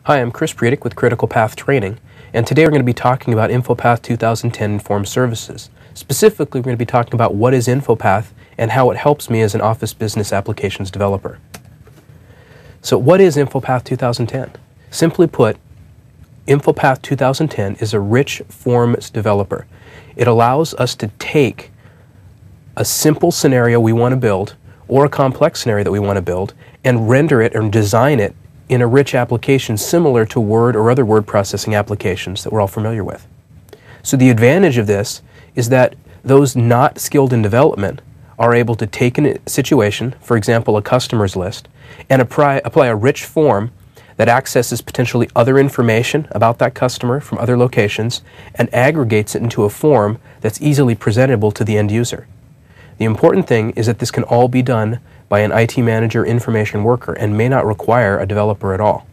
Hi, I'm Chris Predick with Critical Path Training, and today we're going to be talking about InfoPath 2010 Informed Services. Specifically, we're going to be talking about what is InfoPath and how it helps me as an Office Business Applications developer. So what is InfoPath 2010? Simply put, InfoPath 2010 is a rich forms developer. It allows us to take a simple scenario we want to build or a complex scenario that we want to build and render it or design it in a rich application similar to Word or other word processing applications that we're all familiar with. So the advantage of this is that those not skilled in development are able to take a situation, for example a customer's list, and apply a rich form that accesses potentially other information about that customer from other locations and aggregates it into a form that's easily presentable to the end user. The important thing is that this can all be done by an IT manager information worker and may not require a developer at all.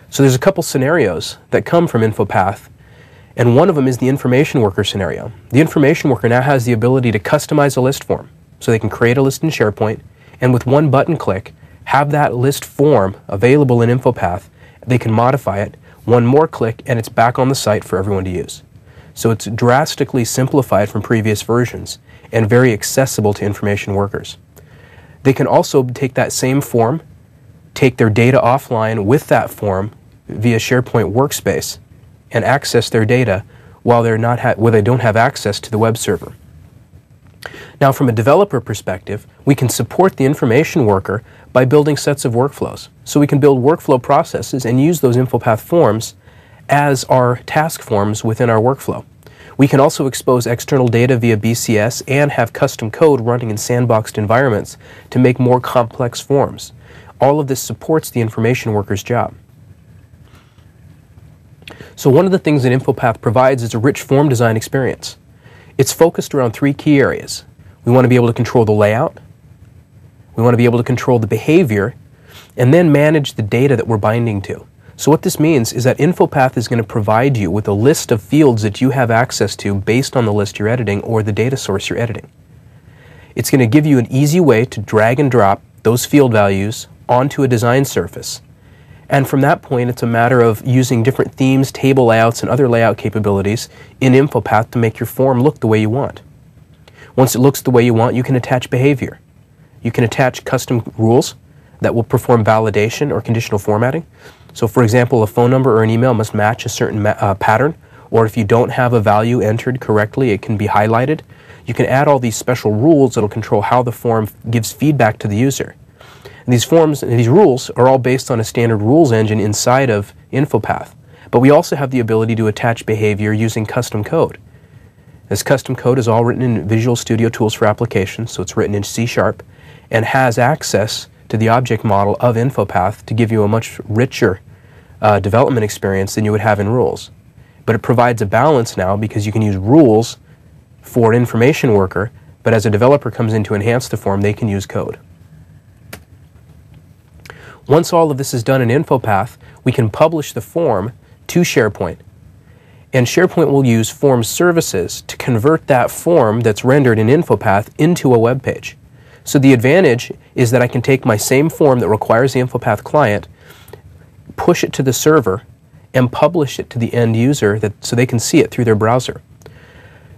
So there's a couple scenarios that come from InfoPath, and one of them is the information worker scenario. The information worker now has the ability to customize a list form, so they can create a list in SharePoint and with one button click have that list form available in InfoPath. They can modify it, one more click and it's back on the site for everyone to use. So it's drastically simplified from previous versions and very accessible to information workers. They can also take that same form, take their data offline with that form via SharePoint Workspace and access their data while they don't have access to the web server. Now from a developer perspective, we can support the information worker by building sets of workflows. So we can build workflow processes and use those InfoPath forms as our task forms within our workflow. We can also expose external data via BCS and have custom code running in sandboxed environments to make more complex forms. All of this supports the information worker's job. So one of the things that InfoPath provides is a rich form design experience. It's focused around three key areas. We want to be able to control the layout, we want to be able to control the behavior, and then manage the data that we're binding to. So what this means is that InfoPath is going to provide you with a list of fields that you have access to based on the list you're editing or the data source you're editing. It's going to give you an easy way to drag and drop those field values onto a design surface. And from that point, it's a matter of using different themes, table layouts, and other layout capabilities in InfoPath to make your form look the way you want. Once it looks the way you want, you can attach behavior. You can attach custom rules that will perform validation or conditional formatting. So for example, a phone number or an email must match a certain pattern, or if you don't have a value entered correctly, it can be highlighted. You can add all these special rules that will control how the form gives feedback to the user. And these forms and these rules are all based on a standard rules engine inside of InfoPath. But we also have the ability to attach behavior using custom code. This custom code is all written in Visual Studio Tools for Applications, so it's written in C# and has access to the object model of InfoPath to give you a much richer development experience than you would have in rules. But it provides a balance now because you can use rules for an information worker, but as a developer comes in to enhance the form, they can use code. Once all of this is done in InfoPath, we can publish the form to SharePoint. And SharePoint will use form services to convert that form that's rendered in InfoPath into a web page. So the advantage is that I can take my same form that requires the InfoPath client, push it to the server, and publish it to the end user so they can see it through their browser.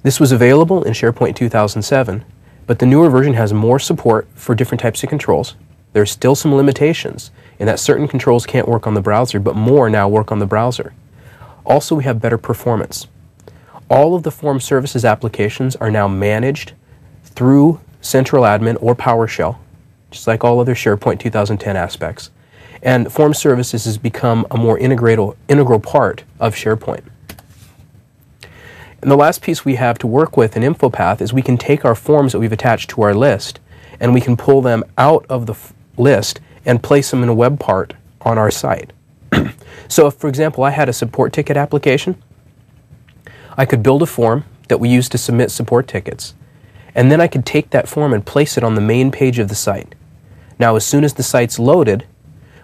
This was available in SharePoint 2007, but the newer version has more support for different types of controls. There's still some limitations in that certain controls can't work on the browser, but more now work on the browser. Also, we have better performance. All of the form services applications are now managed through Central Admin or PowerShell, just like all other SharePoint 2010 aspects. And form services has become a more integral part of SharePoint. And the last piece we have to work with in InfoPath is we can take our forms that we've attached to our list and we can pull them out of the list and place them in a web part on our site. So if, for example, I had a support ticket application, I could build a form that we use to submit support tickets. And then I could take that form and place it on the main page of the site. Now, as soon as the site's loaded,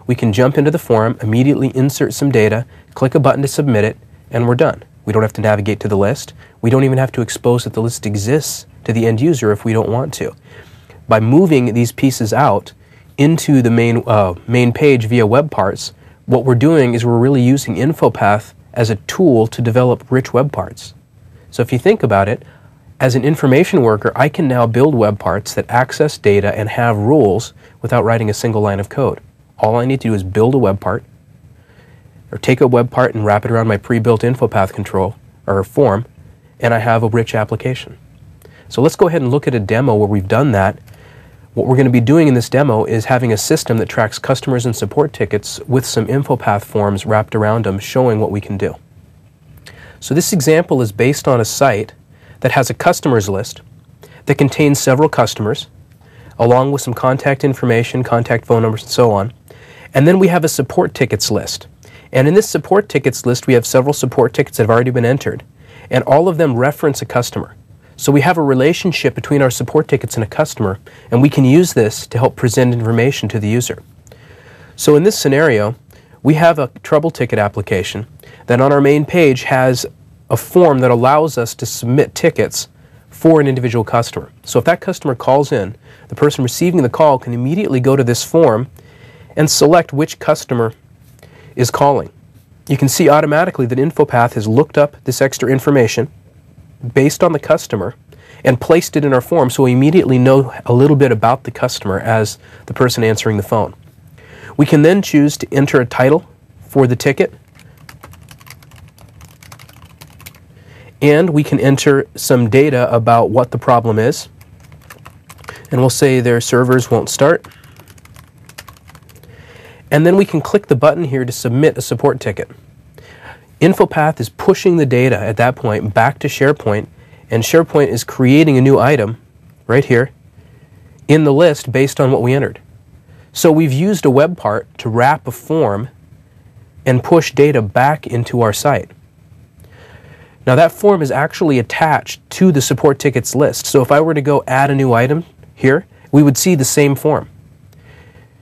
we can jump into the form, immediately insert some data, click a button to submit it, and we're done. We don't have to navigate to the list. We don't even have to expose that the list exists to the end user if we don't want to. By moving these pieces out into the main page via web parts, what we're doing is we're really using InfoPath as a tool to develop rich web parts. So if you think about it, as an information worker, I can now build web parts that access data and have rules without writing a single line of code. All I need to do is build a web part, or take a web part and wrap it around my pre-built InfoPath control, or form, and I have a rich application. So let's go ahead and look at a demo where we've done that. What we're going to be doing in this demo is having a system that tracks customers and support tickets with some InfoPath forms wrapped around them, showing what we can do. So this example is based on a site that has a customers list that contains several customers, along with some contact information, contact phone numbers, and so on. And then we have a support tickets list. And in this support tickets list, we have several support tickets that have already been entered, and all of them reference a customer. So we have a relationship between our support tickets and a customer, and we can use this to help present information to the user. So in this scenario, we have a trouble ticket application that on our main page has a form that allows us to submit tickets for an individual customer. So if that customer calls in, the person receiving the call can immediately go to this form and select which customer is calling. You can see automatically that InfoPath has looked up this extra information based on the customer and placed it in our form, so we immediately know a little bit about the customer as the person answering the phone. We can then choose to enter a title for the ticket, and we can enter some data about what the problem is, and we'll say their servers won't start. And then we can click the button here to submit a support ticket. InfoPath is pushing the data at that point back to SharePoint, and SharePoint is creating a new item right here in the list based on what we entered. So we've used a web part to wrap a form and push data back into our site. Now that form is actually attached to the support tickets list, so if I were to go add a new item here, we would see the same form.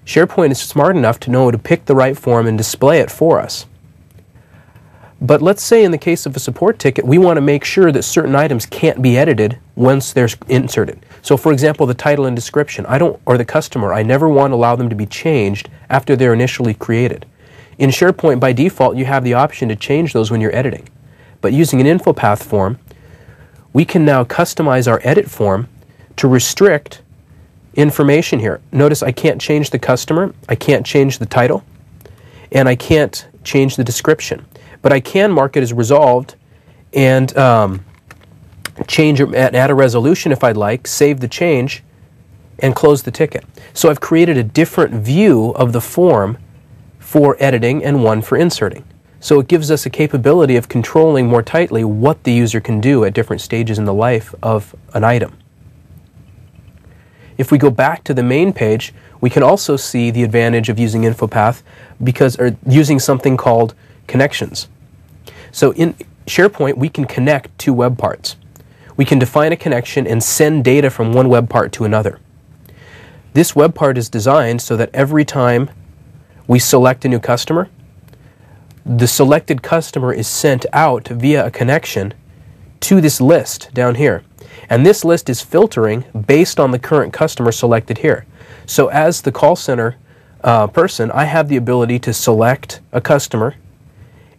SharePoint is smart enough to know to pick the right form and display it for us. But let's say in the case of a support ticket, we want to make sure that certain items can't be edited once they're inserted. So for example, the title and description, or the customer, I never want to allow them to be changed after they're initially created. In SharePoint, by default, you have the option to change those when you're editing. But using an InfoPath form, we can now customize our edit form to restrict information here. Notice I can't change the customer, I can't change the title, and I can't change the description. But I can mark it as resolved and change it, add a resolution if I'd like, save the change, and close the ticket. So I've created a different view of the form for editing and one for inserting. So it gives us a capability of controlling more tightly what the user can do at different stages in the life of an item. If we go back to the main page, we can also see the advantage of using InfoPath or using something called connections. So in SharePoint, we can connect two web parts. We can define a connection and send data from one web part to another. This web part is designed so that every time we select a new customer, the selected customer is sent out via a connection to this list down here. And this list is filtering based on the current customer selected here. So as the call center person, I have the ability to select a customer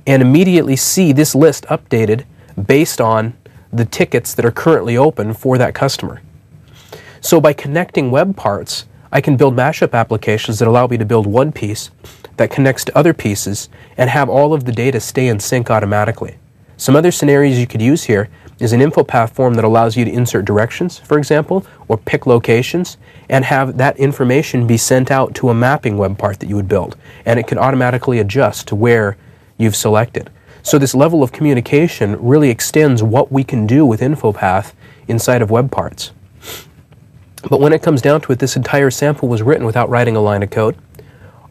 and immediately see this list updated based on the tickets that are currently open for that customer. So by connecting web parts, I can build mashup applications that allow me to build one piece that connects to other pieces and have all of the data stay in sync automatically. Some other scenarios you could use here is an InfoPath form that allows you to insert directions, for example, or pick locations, and have that information be sent out to a mapping web part that you would build, and it can automatically adjust to where you've selected. So this level of communication really extends what we can do with InfoPath inside of web parts. But when it comes down to it, this entire sample was written without writing a line of code.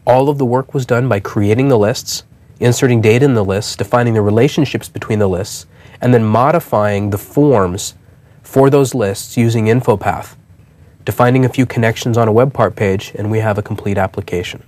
All of the work was done by creating the lists, inserting data in the lists, defining the relationships between the lists, and then modifying the forms for those lists using InfoPath, defining a few connections on a web part page, and we have a complete application.